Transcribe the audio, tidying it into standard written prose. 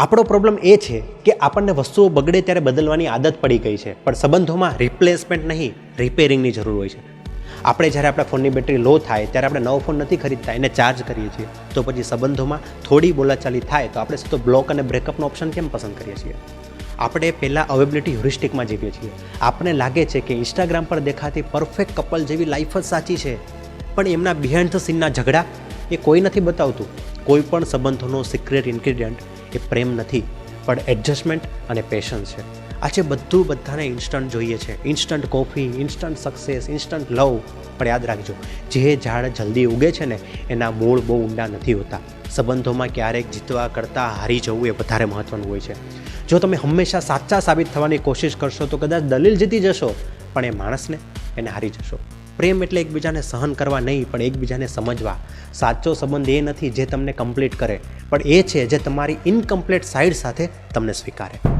આપણો પ્રોબ્લેમ એ છે કે આપણને વસ્તુઓ બગડે ત્યારે બદલવાની આદત પડી ગઈ છે, પણ સંબંધોમાં રિપ્લેસમેન્ટ નહીં, રિપેરિંગની જરૂર હોય છે. આપણે જ્યારે આપણા ફોનની બેટરી લો થાય ત્યારે આપણે નવો ફોન નથી ખરીદતા, એને ચાર્જ કરીએ છીએ. તો પછી સંબંધોમાં થોડી બોલાચાલી થાય તો આપણે સીધો બ્લોક અને બ્રેકઅપનો ઓપ્શન કેમ પસંદ કરીએ છીએ? આપણે પહેલાં અવેબિલિટી હ્યુરિસ્ટિકમાં જીવીએ છીએ. આપણને લાગે છે કે ઇન્સ્ટાગ્રામ પર દેખાતી પરફેક્ટ કપલ જેવી લાઈફ જ સાચી છે, પણ એમના બિહાઇન્ડ ધ સીનના ઝઘડા એ કોઈ નથી બતાવતું. કોઈ પણ સંબંધોનો સિક્રેટ ઇન્ગ્રીડિયન્ટ એ પ્રેમ નથી, પણ એડજસ્ટમેન્ટ અને પેશન્સ છે. આજે બધાને ઇન્સ્ટન્ટ જોઈએ છે, instant coffee, instant success, instant love. પણ યાદ રાખજો, જે ઝાડ જલ્દી ઉગે છે ને એના મૂળ બહુ ઊંડા નથી હોતા. સંબંધોમાં ક્યારેક જીતવા કરતાં હારી જવું એ વધારે મહત્ત્વનું હોય છે. જો તમે હંમેશા સાચા સાબિત થવાની કોશિશ કરશો તો કદાચ દલીલ જીતી જશો, પણ એ માણસને એને હારી જશો. પ્રેમ એટલે એકબીજાને સહન કરવા નહીં, પણ એકબીજાને સમજવા. સાચો સંબંધ એ નથી જે તમને કમ્પ્લીટ કરે, પણ એ છે જે તમારી ઇનકમ્પ્લીટ સાઇડ સાથે તમને સ્વીકારે.